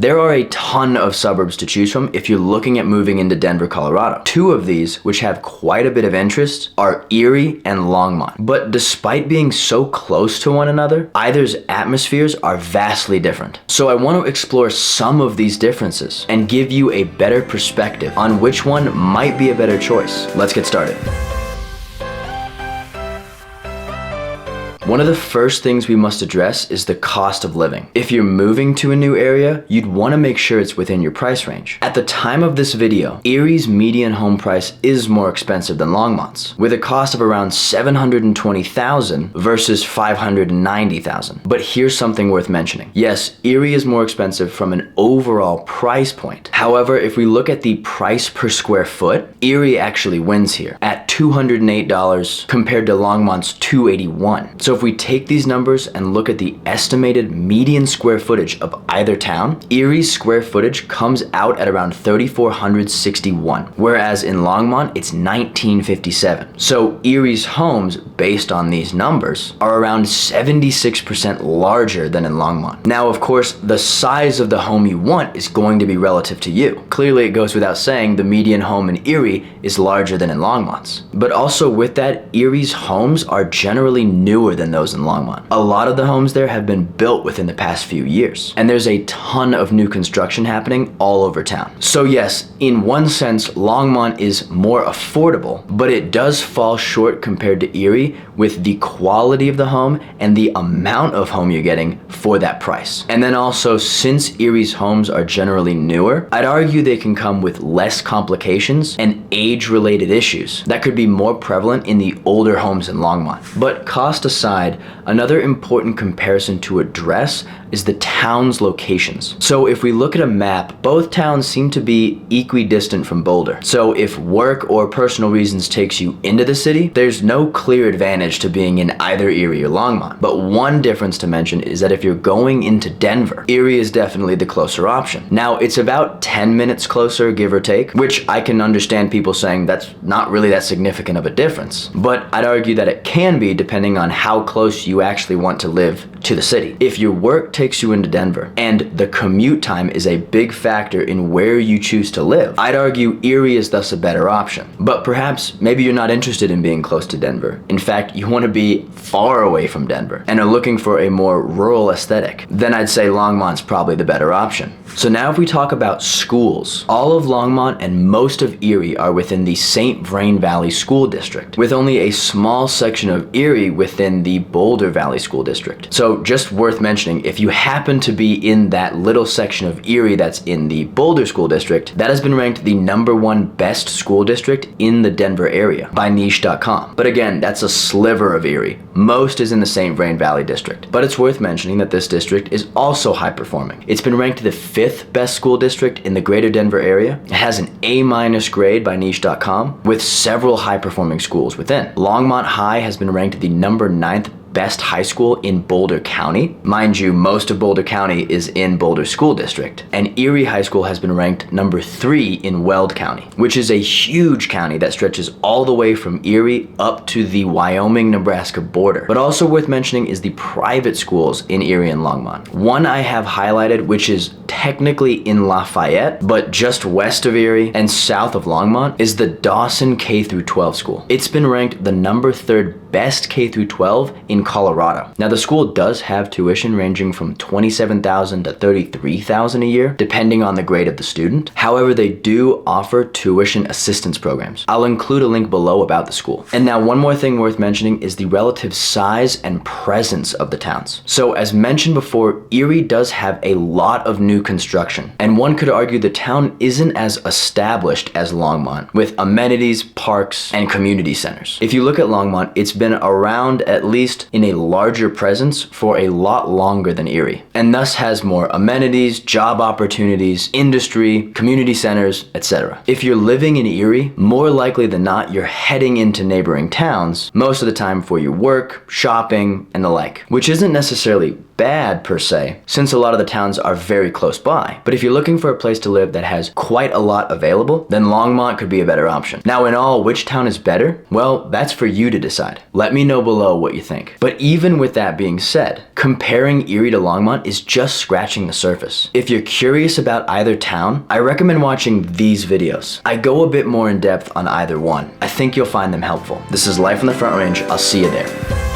There are a ton of suburbs to choose from if you're looking at moving into Denver, Colorado. Two of these, which have quite a bit of interest, are Erie and Longmont. But despite being so close to one another, either's atmospheres are vastly different. So I want to explore some of these differences and give you a better perspective on which one might be a better choice. Let's get started. One of the first things we must address is the cost of living. If you're moving to a new area, you'd want to make sure it's within your price range. At the time of this video, Erie's median home price is more expensive than Longmont's, with a cost of around $720,000 versus $590,000. But here's something worth mentioning. Yes, Erie is more expensive from an overall price point. However, if we look at the price per square foot, Erie actually wins here at $208 compared to Longmont's $281. So if we take these numbers and look at the estimated median square footage of either town, Erie's square footage comes out at around 3,461, whereas in Longmont, it's 1,957. So Erie's homes, based on these numbers, are around 76% larger than in Longmont. Now, of course, the size of the home you want is going to be relative to you. Clearly, it goes without saying the median home in Erie is larger than in Longmont's. But also with that, Erie's homes are generally newer than those in Longmont. A lot of the homes there have been built within the past few years, and there's a ton of new construction happening all over town. So yes, in one sense, Longmont is more affordable, but it does fall short compared to Erie with the quality of the home and the amount of home you're getting for that price. And then also, since Erie's homes are generally newer, I'd argue they can come with less complications and age-related issues that could be more prevalent in the older homes in Longmont. But cost aside, another important comparison to address is the town's locations. So if we look at a map, both towns seem to be equidistant from Boulder. So if work or personal reasons takes you into the city, there's no clear advantage to being in either Erie or Longmont. But one difference to mention is that if you're going into Denver, Erie is definitely the closer option. Now, it's about 10 minutes closer, give or take, which I can understand people saying that's not really that significant of a difference. But I'd argue that it can be depending on how close you actually want to live to the city. If your work takes you into Denver and the commute time is a big factor in where you choose to live, I'd argue Erie is thus a better option. But perhaps maybe you're not interested in being close to Denver. In fact, you want to be far away from Denver and are looking for a more rural aesthetic. Then I'd say Longmont's probably the better option. So now if we talk about schools, all of Longmont and most of Erie are within the St. Vrain Valley School District, with only a small section of Erie within the Boulder Valley School District. So just worth mentioning, if you happen to be in that little section of Erie that's in the Boulder School District, that has been ranked the #1 best school district in the Denver area by niche.com. But again, that's a sliver of Erie. Most is in the St. Vrain Valley District. But it's worth mentioning that this district is also high performing. It's been ranked the 5th best school district in the greater Denver area. It has an A- grade by niche.com with several high performing schools within. Longmont High has been ranked the #9 best high school in Boulder County. Mind you, most of Boulder County is in Boulder School District. And Erie High School has been ranked #3 in Weld County, which is a huge county that stretches all the way from Erie up to the Wyoming-Nebraska border. But also worth mentioning is the private schools in Erie and Longmont. One I have highlighted, which is technically in Lafayette, but just west of Erie and south of Longmont, is the Dawson K-12 school. It's been ranked the #3 best K-12 in Colorado. Now, the school does have tuition ranging from $27,000 to $33,000 a year, depending on the grade of the student. However, they do offer tuition assistance programs. I'll include a link below about the school. And now, one more thing worth mentioning is the relative size and presence of the towns. So, as mentioned before, Erie does have a lot of new construction, and one could argue the town isn't as established as Longmont, with amenities, parks, and community centers. If you look at Longmont, it's been around at least in a larger presence for a lot longer than Erie, and thus has more amenities, job opportunities, industry, community centers, etc. If you're living in Erie, more likely than not, you're heading into neighboring towns most of the time for your work, shopping, and the like, which isn't necessarily bad per se, since a lot of the towns are very close by. But if you're looking for a place to live that has quite a lot available, then Longmont could be a better option. Now in all, which town is better? Well, that's for you to decide. Let me know below what you think. But even with that being said, comparing Erie to Longmont is just scratching the surface. If you're curious about either town, I recommend watching these videos. I go a bit more in depth on either one. I think you'll find them helpful. This is Life on the Front Range. I'll see you there.